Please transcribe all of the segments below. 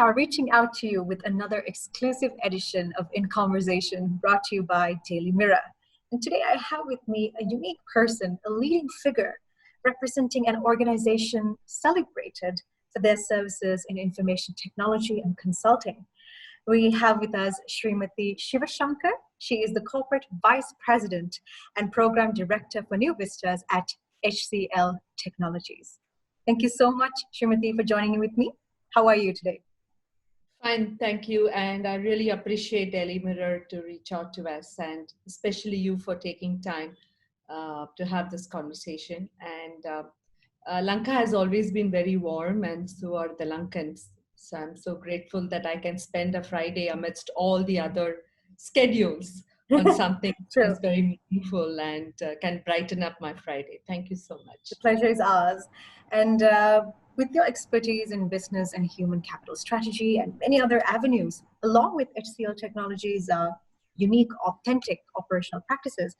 are reaching out to you with another exclusive edition of In Conversation brought to you by Daily Mirror. And today I have with me a unique person, a leading figure representing an organization celebrated for their services in information technology and consulting. We have with us Srimati Shivashankar. She is the Corporate Vice President and Program Director for New Vistas at HCL Technologies. Thank you so much, Srimati, for joining with me. How are you today? Fine, thank you. And I really appreciate Daily Mirror to reach out to us, and especially you for taking time to have this conversation. And Lanka has always been very warm, and so are the Lankans. So I'm so grateful that I can spend a Friday amidst all the other schedules on something that's very meaningful and can brighten up my Friday. Thank you so much. The pleasure is ours. And with your expertise in business and human capital strategy and many other avenues, along with HCL Technologies' unique, authentic operational practices,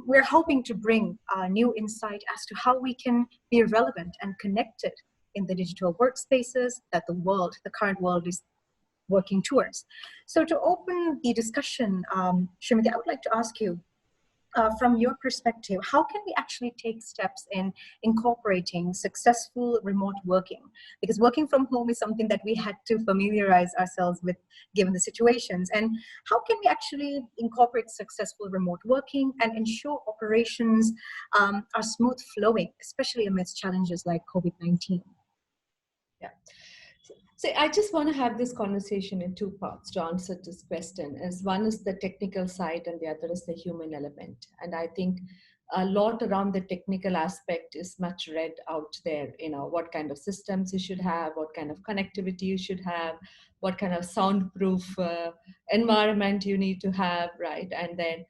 we're hoping to bring new insight as to how we can be relevant and connected in the digital workspaces that the current world is working towards. So to open the discussion, Srimati, I would like to ask you, from your perspective, how can we actually take steps in incorporating successful remote working? Because working from home is something that we had to familiarize ourselves with given the situations. And how can we actually incorporate successful remote working and ensure operations are smooth flowing, especially amidst challenges like COVID-19? Yeah. So I just want to have this conversation in two parts to answer this question. As one is the technical side and the other is the human element. And I think a lot around the technical aspect is much read out there. You know, what kind of systems you should have, what kind of connectivity you should have, what kind of soundproof environment you need to have, right? And then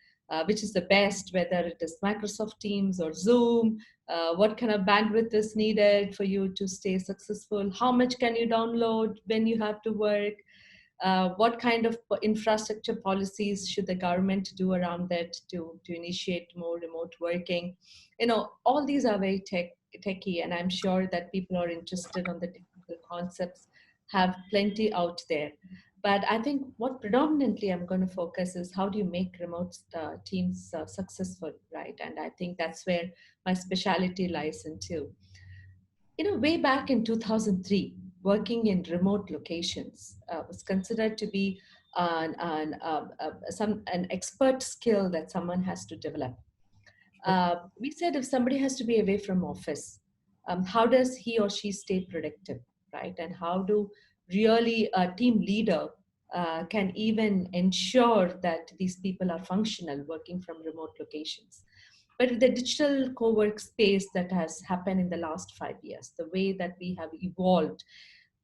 which is the best, whether it is Microsoft Teams or Zoom, what kind of bandwidth is needed for you to stay successful, how much can you download when you have to work, what kind of infrastructure policies should the government do around that to initiate more remote working. You know, all these are very techy, and I'm sure that people are interested on the technical concepts, have plenty out there. But I think what predominantly I'm going to focus is how do you make remote teams successful, right? And I think that's where my specialty lies into. You know, way back in 2003, working in remote locations was considered to be an expert skill that someone has to develop. We said if somebody has to be away from office, how does he or she stay productive, right? And how do really a team leader can even ensure that these people are functional working from remote locations. But with the digital co-work space that has happened in the last 5 years, the way that we have evolved,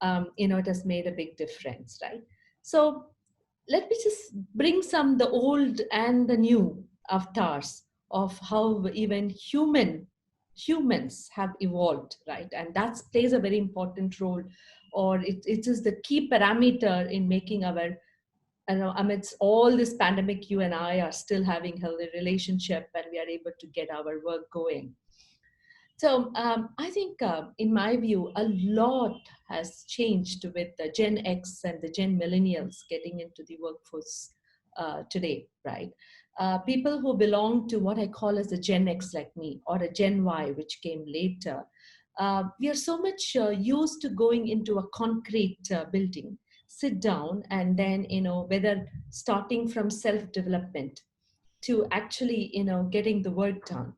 it has made a big difference, right? So let me just bring the old and the new avatars of how even humans have evolved, right? And that plays a very important role, or it is the key parameter in making our, amidst all this pandemic, you and I are still having healthy relationship and we are able to get our work going. So I think, in my view, a lot has changed with the Gen X and the Gen Millennials getting into the workforce today, right? People who belong to what I call as a Gen X like me, or a Gen Y, which came later, we are so much used to going into a concrete building, sit down, and then, whether starting from self-development to actually, getting the work done,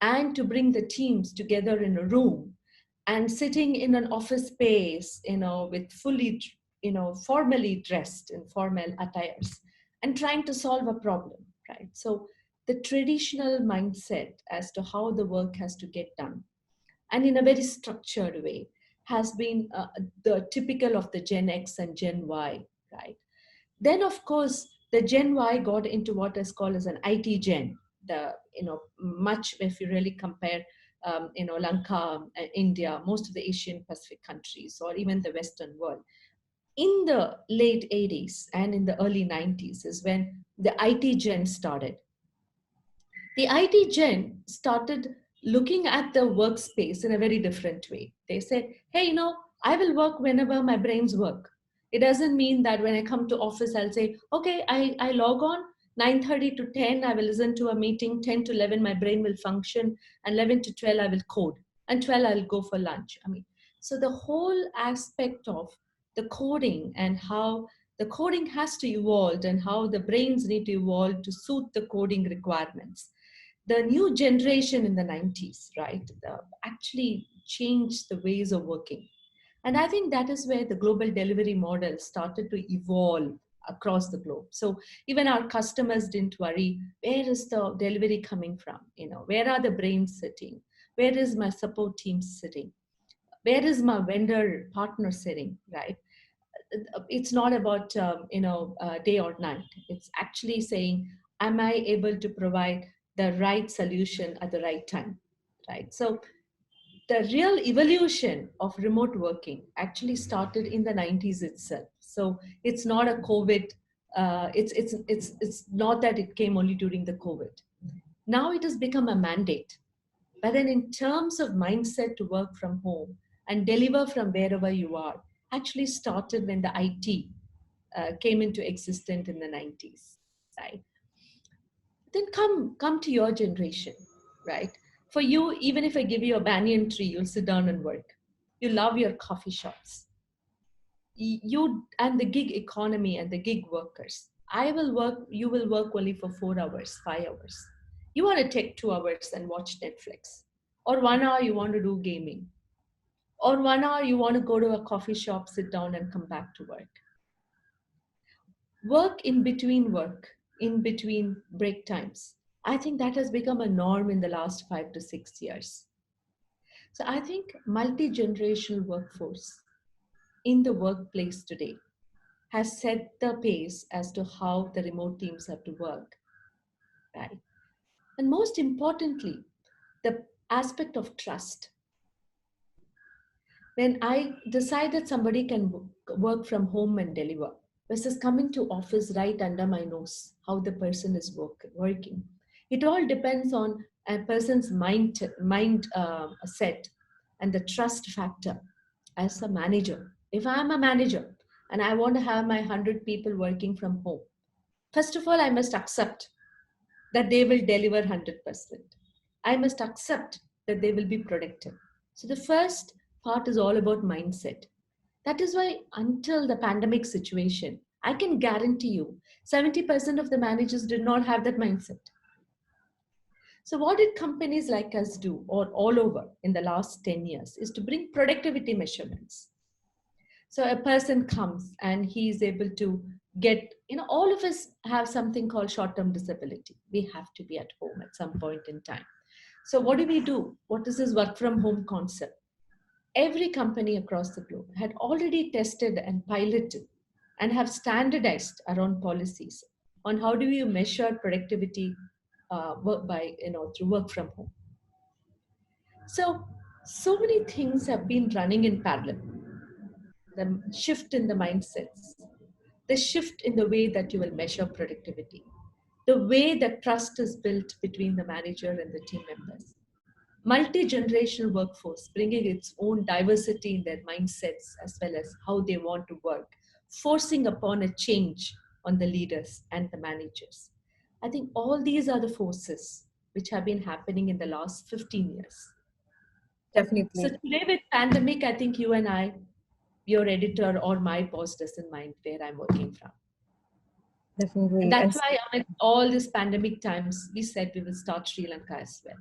and to bring the teams together in a room and sitting in an office space, with fully, formally dressed in formal attires and trying to solve a problem, right? So the traditional mindset as to how the work has to get done, and in a very structured way, has been the typical of the Gen X and Gen Y, right? Then, of course, the Gen Y got into what is called as an IT Gen. Much, if you really compare, Lanka, India, most of the Asian Pacific countries, or even the Western world, in the late 80s and in the early 90s is when the IT Gen started. The IT Gen started looking at the workspace in a very different way. They said, hey, I will work whenever my brains work, It doesn't mean that when I come to office, I'll say, okay, I log on 9:30 to 10, I will listen to a meeting, 10 to 11, my brain will function, and 11 to 12, I will code, and 12, I'll go for lunch. I mean, so the whole aspect of the coding and how the coding has to evolve and how the brains need to evolve to suit the coding requirements. The new generation in the 90s, right, actually changed the ways of working. And I think that is where the global delivery model started to evolve across the globe. So even our customers didn't worry, where is the delivery coming from? Where are the brains sitting? Where is my support team sitting? Where is my vendor partner sitting, right? It's not about, day or night. It's actually saying, am I able to provide the right solution at the right time, right? So the real evolution of remote working actually started in the 90s itself. So it's not a COVID. It's not that it came only during the COVID. Now it has become a mandate. But then in terms of mindset to work from home and deliver from wherever you are, actually started when the IT came into existence in the 90s, right? Then come to your generation, right? For you, even if I give you a banyan tree, you'll sit down and work. You love your coffee shops. You and the gig economy and the gig workers. I will work, you will work only for 4 hours, 5 hours. You want to take 2 hours and watch Netflix. Or 1 hour you want to do gaming. Or 1 hour you want to go to a coffee shop, sit down and come back to work. Work, in between break times. I think that has become a norm in the last 5 to 6 years. So I think multi-generational workforce in the workplace today has set the pace as to how the remote teams have to work, right? And most importantly, the aspect of trust. When I decide that somebody can work from home and deliver, versus coming to office right under my nose, how the person is working. It all depends on a person's mind set and the trust factor as a manager. If I'm a manager and I want to have my 100 people working from home, first of all, I must accept that they will deliver 100%. I must accept that they will be productive. So the first part is all about mindset. That is why until the pandemic situation, I can guarantee you 70% of the managers did not have that mindset. So what did companies like us do or all over in the last 10 years is to bring productivity measurements. So a person comes and he is able to get, all of us have something called short-term disability. We have to be at home at some point in time. So what do? What is this work from home concept? Every company across the globe had already tested and piloted and have standardized around policies on how do you measure productivity through work from home. So many things have been running in parallel. The shift in the mindsets, the shift in the way that you will measure productivity, the way that trust is built between the manager and the team members. Multi-generational workforce, bringing its own diversity in their mindsets as well as how they want to work, forcing upon a change on the leaders and the managers. I think all these are the forces which have been happening in the last 15 years. Definitely. So today with pandemic, I think you and I, your editor or my boss doesn't mind where I'm working from. Definitely. And that's why all these pandemic times, we said we will start Sri Lanka as well.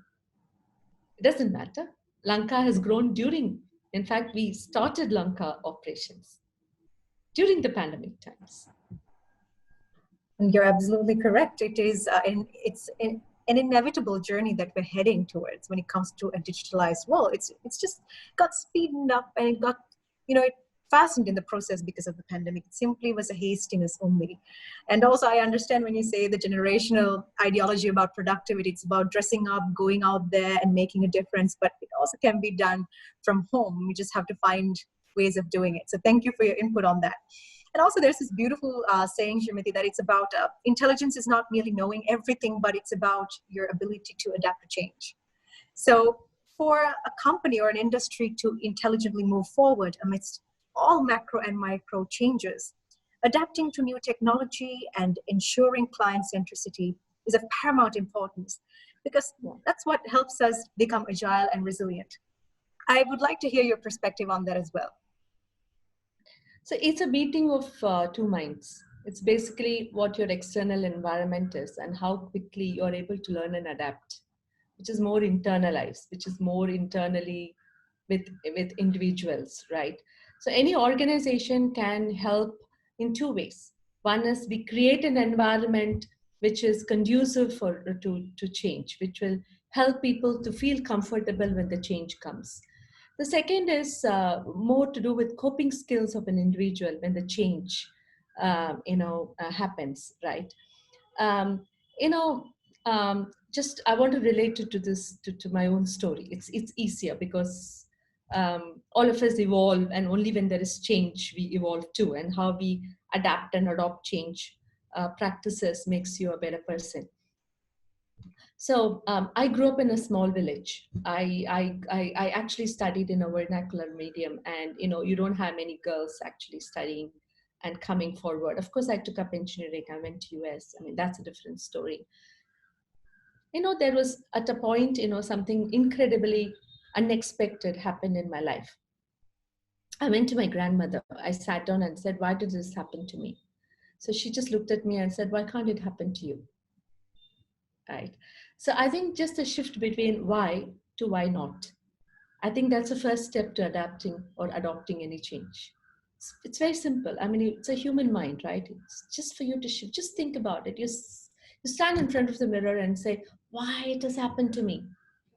It doesn't matter. Lanka has grown in fact, we started Lanka operations during the pandemic times. And you're absolutely correct. It is, it's an inevitable journey that we're heading towards when it comes to a digitalized world. It's just got speeded up and it got, it fastened in the process because of the pandemic. It simply was a hastiness only. And also I understand when you say the generational ideology about productivity, it's about dressing up, going out there and making a difference, but it also can be done from home. We just have to find ways of doing it. So thank you for your input on that. And also there's this beautiful saying, Srimati, that it's about intelligence is not merely knowing everything, but it's about your ability to adapt to change. So for a company or an industry to intelligently move forward amidst all macro and micro changes. Adapting to new technology and ensuring client centricity is of paramount importance because Yeah. that's what helps us become agile and resilient. I would like to hear your perspective on that as well. So it's a meeting of two minds. It's basically what your external environment is and how quickly you're able to learn and adapt, which is more internalized, which is more internally with individuals, right? So any organization can help in two ways. One is we create an environment which is conducive to change, which will help people to feel comfortable when the change comes. The second is more to do with coping skills of an individual when the change, happens, right? Um, you know, just I want to relate it to this to my own story. It's easier because all of us evolve, and only when there is change we evolve too. And how we adapt and adopt change practices makes you a better person. So I grew up in a small village. I actually studied in a vernacular medium, and you don't have many girls actually studying and coming forward. Of course, I took up engineering. I went to US. I mean, that's a different story. There was at a point, something incredibly unexpected happened in my life. I went to my grandmother. I sat down and said, "Why did this happen to me?" So she just looked at me and said, "Why can't it happen to you?" Right. So I think just a shift between why to why not. I think that's the first step to adapting or adopting any change. It's very simple. I mean, it's a human mind, right? It's just for you to shift. Just think about it. You stand in front of the mirror and say, why it has happened to me?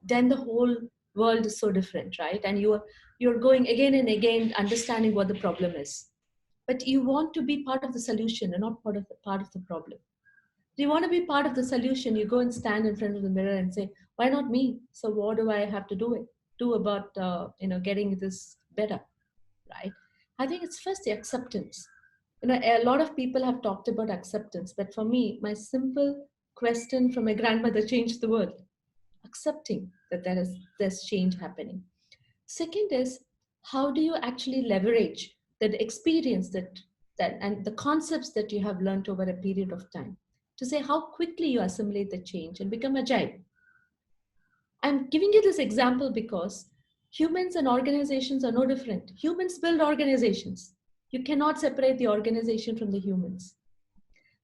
Then the whole world is so different, right? And you're going again and again, understanding what the problem is. But you want to be part of the solution and not part of the problem. Do you want to be part of the solution? You go and stand in front of the mirror and say, why not me? So what do I have to do about getting this better, right? I think it's first the acceptance. A lot of people have talked about acceptance, but for me, my simple question from my grandmother changed the world. Accepting that there's change happening. Second is, how do you actually leverage that experience that and the concepts that you have learned over a period of time to say how quickly you assimilate the change and become agile. I'm giving you this example because humans and organizations are no different. Humans build organizations. You cannot separate the organization from the humans.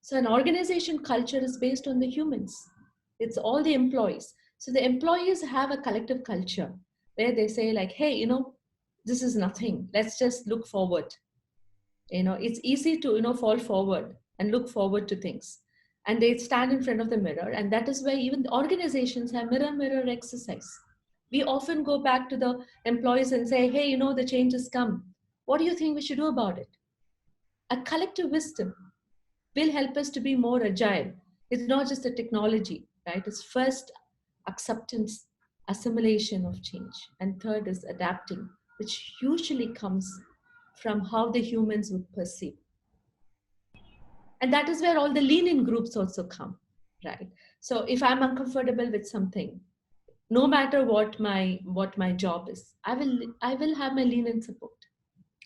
So an organization culture is based on the humans. It's all the employees. So the employees have a collective culture where they say like, hey, this is nothing. Let's just look forward. It's easy to, fall forward and look forward to things. And they stand in front of the mirror. And that is why even the organizations have mirror exercise. We often go back to the employees and say, hey, the change has come. What do you think we should do about it? A collective wisdom will help us to be more agile. It's not just the technology, right? It's first acceptance, assimilation of change. And third is adapting, which usually comes from how the humans would perceive. And that is where all the lean-in groups also come, right? So if I'm uncomfortable with something, no matter what my job is, I will have my lean-in support.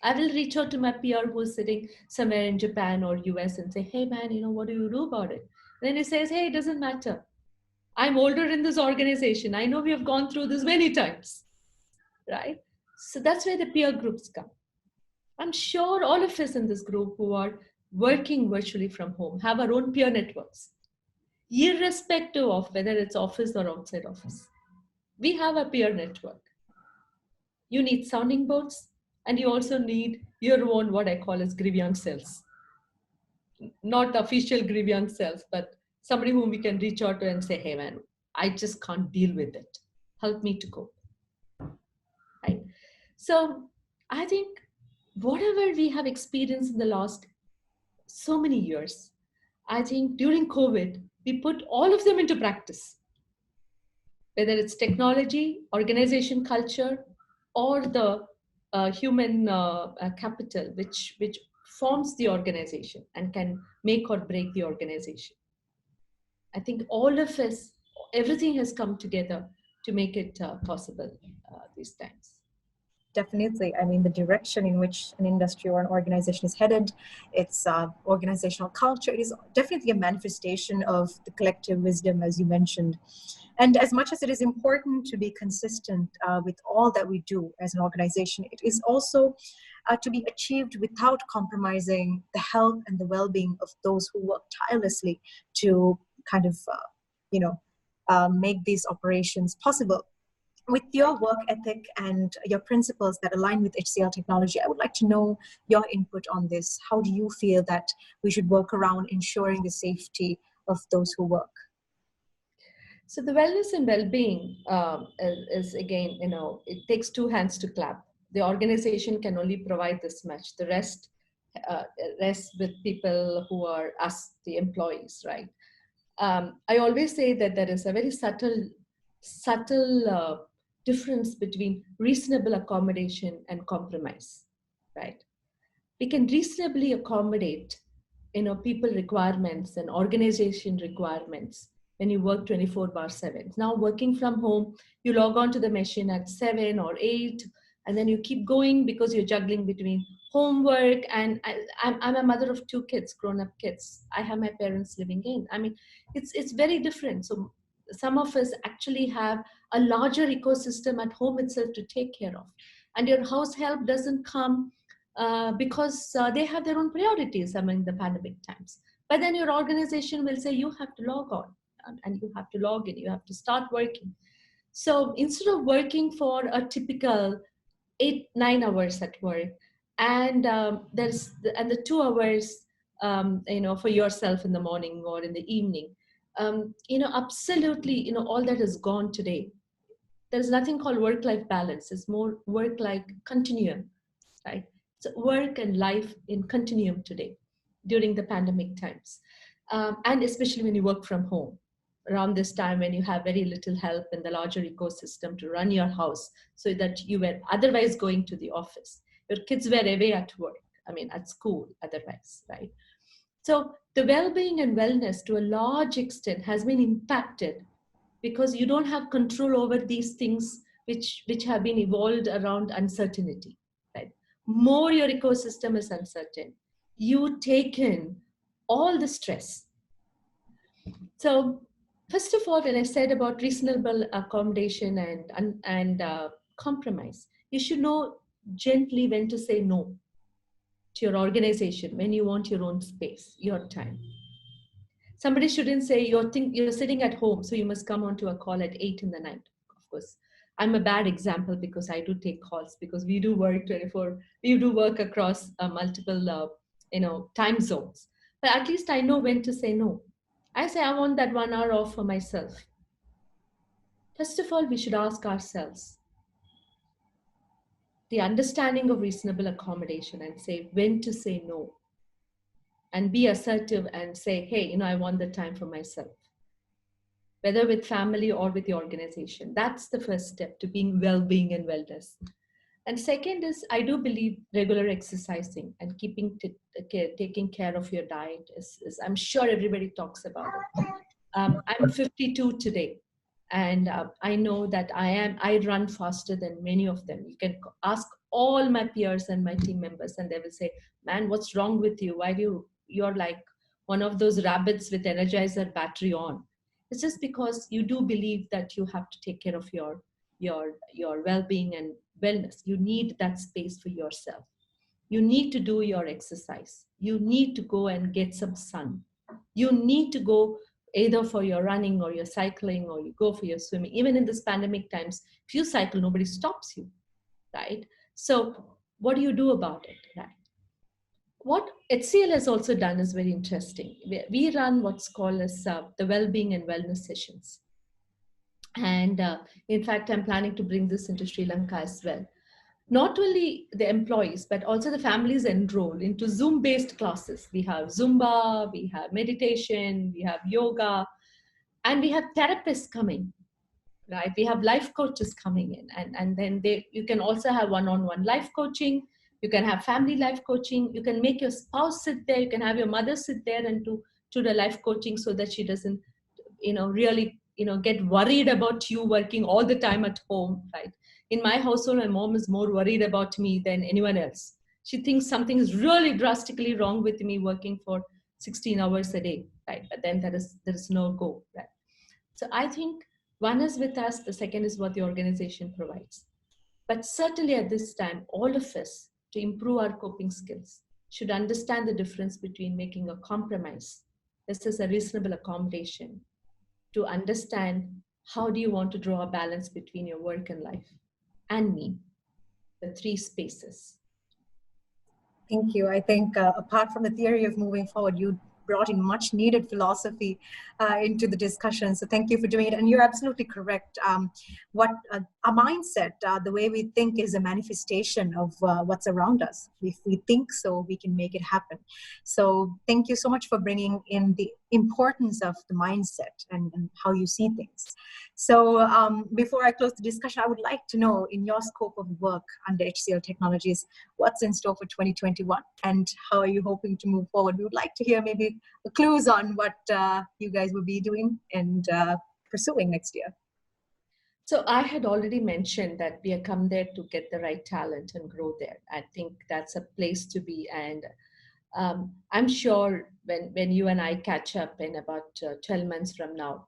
I will reach out to my peer who's sitting somewhere in Japan or US and say, hey man, what do you do about it? And then he says, hey, it doesn't matter. I'm older in this organization. I know we have gone through this many times, right? So that's where the peer groups come. I'm sure all of us in this group who are working virtually from home have our own peer networks, irrespective of whether it's office or outside office. We have a peer network. You need sounding boards, and you also need your own, what I call as grievance cells. Not official grievance cells, but somebody whom we can reach out to and say, hey man, I just can't deal with it. Help me to cope. Right? So I think whatever we have experienced in the last so many years, I think during COVID, we put all of them into practice. Whether it's technology, organization culture, or the human capital, which forms the organization and can make or break the organization. I think all of us, everything has come together to make it possible these times. Definitely. I mean, the direction in which an industry or an organization is headed, its organizational culture, it is definitely a manifestation of the collective wisdom, as you mentioned. And as much as it is important to be consistent with all that we do as an organization, it is also to be achieved without compromising the health and the well-being of those who work tirelessly to kind of, make these operations possible. With your work ethic and your principles that align with HCL technology, I would like to know your input on this. How do you feel that we should work around ensuring the safety of those who work? So the wellness and well-being is again, it takes two hands to clap. The organization can only provide this much. The rest rests with people who are us, the employees, right? I always say that there is a very subtle difference between reasonable accommodation and compromise, right? We can reasonably accommodate, people requirements and organization requirements when you work 24/7. Now working from home, you log on to the machine at 7 or 8, and then you keep going because you're juggling between homework and I'm a mother of 2 kids, grown-up kids. I have my parents living in. I mean, it's very different. So some of us actually have a larger ecosystem at home itself to take care of. And your house help doesn't come because they have their own priorities among the pandemic times. But then your organization will say you have to log on and you have to log in, you have to start working. So instead of working for a typical 8-9 hours at work, and the 2 hours, for yourself in the morning or in the evening, absolutely, all that is gone today. There's nothing called work-life balance. It's more work-like continuum, right? So work and life in continuum today during the pandemic times. And especially when you work from home around this time when you have very little help in the larger ecosystem to run your house so that you were otherwise going to the office. Your kids were away at work, at school otherwise, right? So the well-being and wellness to a large extent has been impacted because you don't have control over these things which have been evolved around uncertainty, right? More your ecosystem is uncertain, you take in all the stress. So first of all, when I said about reasonable accommodation and compromise, you should know gently when to say no to your organization when you want your own space, your time. Somebody shouldn't say you're sitting at home, so you must come onto a call at 8 in the night. Of course, I'm a bad example because I do take calls because we do work across multiple, time zones. But at least I know when to say no. I say I want that 1 hour off for myself. First of all, we should ask ourselves the understanding of reasonable accommodation and say when to say no. And be assertive and say, hey, I want the time for myself, whether with family or with the organization. That's the first step to being well-being and wellness. And second is, I do believe regular exercising and taking care of your diet is I'm sure everybody talks about it. I'm 52 today, and I know that I run faster than many of them. You can ask all my peers and my team members, and they will say, man, what's wrong with you? Why you're like one of those rabbits with Energizer battery on? It's just because you do believe that you have to take care of your well-being and wellness. You need that space for yourself. You need to do your exercise. You need to go and get some sun. You need to go either for your running or your cycling, or you go for your swimming. Even in this pandemic times, if you cycle, nobody stops you, right? So what do you do about it, right? What HCL has also done is very interesting. We run what's called as the well-being and wellness sessions. And in fact, I'm planning to bring this into Sri Lanka as well. Not only the employees, but also the families enroll into Zoom-based classes. We have Zumba, we have meditation, we have yoga, and we have therapists coming, right? We have life coaches coming in, and then you can also have one-on-one life coaching. You can have family life coaching. You can make your spouse sit there. You can have your mother sit there and do the life coaching so that she doesn't, really get worried about you working all the time at home, right? In my household, my mom is more worried about me than anyone else. She thinks something is really drastically wrong with me working for 16 hours a day, right? But then there is no go, right? So I think one is with us, the second is what the organization provides. But certainly at this time, all of us, to improve our coping skills, should understand the difference between making a compromise. This is a reasonable accommodation, to understand how do you want to draw a balance between your work and life, and me, the three spaces. Thank you. I think apart from the theory of moving forward, you brought in much needed philosophy into the discussion. So thank you for doing it. And you're absolutely correct. What our mindset, the way we think, is a manifestation of what's around us. If we think so, we can make it happen. So thank you so much for bringing in the importance of the mindset and how you see things. So before I close the discussion, I would like to know, in your scope of work under HCL Technologies, what's in store for 2021 and how are you hoping to move forward? We would like to hear maybe clues on what you guys will be doing and pursuing next year. So I had already mentioned that we have come there to get the right talent and grow there. I think that's a place to be. And I'm sure when you and I catch up in about 12 months from now,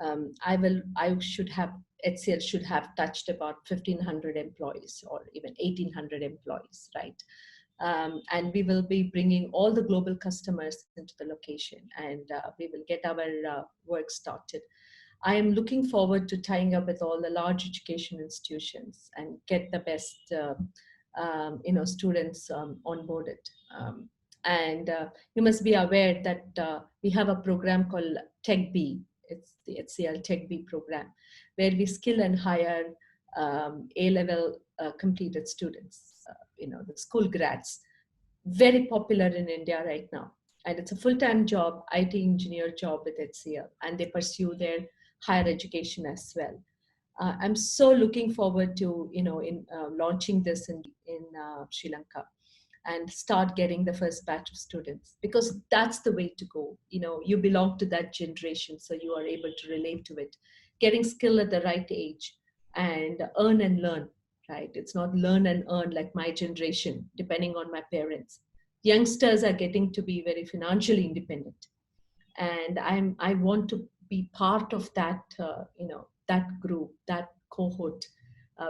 HCL should have touched about 1,500 employees or even 1,800 employees, right? And we will be bringing all the global customers into the location, and we will get our work started. I am looking forward to tying up with all the large education institutions and get the best students onboarded. And you must be aware that we have a program called TechB. It's the HCL TechB program, where we skill and hire A-level completed students, the school grads. Very popular in India right now. And it's a full-time job, IT engineer job with HCL, and they pursue their higher education as well. I'm so looking forward to, launching this in Sri Lanka and start getting the first batch of students, because that's the way to go. You belong to that generation, so you are able to relate to it. Getting skill at the right age and earn and learn, right? It's not learn and earn like my generation, depending on my parents. Youngsters are getting to be very financially independent. And I want to be part of that, that group, that cohort,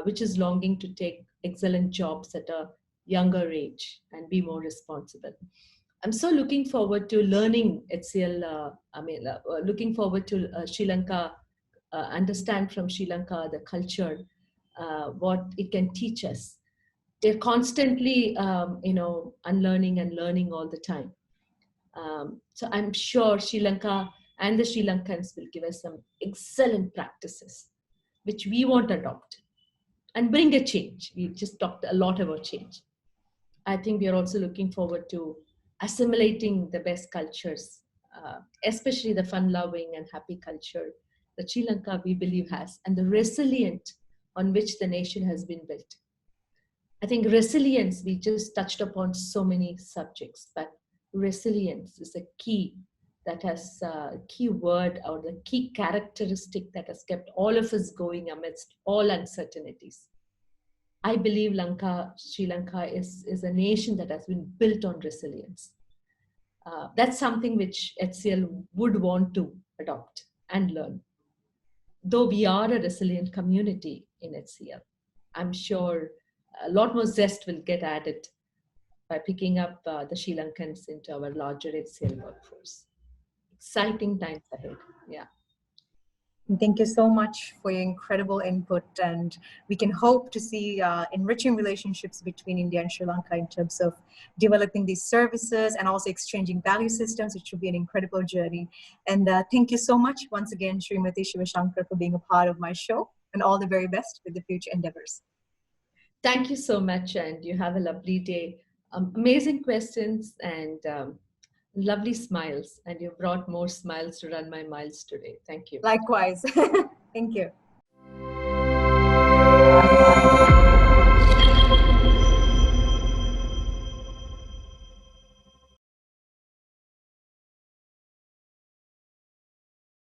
which is longing to take excellent jobs at a younger age and be more responsible. I'm so looking forward to learning HCL, looking forward to Sri Lanka, understand from Sri Lanka the culture, what it can teach us. They're constantly, unlearning and learning all the time. So I'm sure Sri Lanka and the Sri Lankans will give us some excellent practices, which we want to adopt and bring a change. We just talked a lot about change. I think we are also looking forward to assimilating the best cultures, especially the fun-loving and happy culture that Sri Lanka, we believe, has, and the resilient on which the nation has been built. I think resilience, we just touched upon so many subjects, but resilience is a key that has a key word or the key characteristic that has kept all of us going amidst all uncertainties. I believe Sri Lanka is a nation that has been built on resilience. That's something which HCL would want to adopt and learn. Though we are a resilient community in HCL, I'm sure a lot more zest will get added by picking up the Sri Lankans into our larger HCL workforce. Exciting times ahead. Yeah. Thank you so much for your incredible input, and we can hope to see enriching relationships between India and Sri Lanka in terms of developing these services and also exchanging value systems, which will be an incredible journey. And thank you so much once again, Srimati Shivashankar, for being a part of my show, and all the very best with the future endeavors. Thank you so much, and you have a lovely day. Amazing questions and lovely smiles, and you brought more smiles to run my miles today. Thank you. Likewise. Thank you.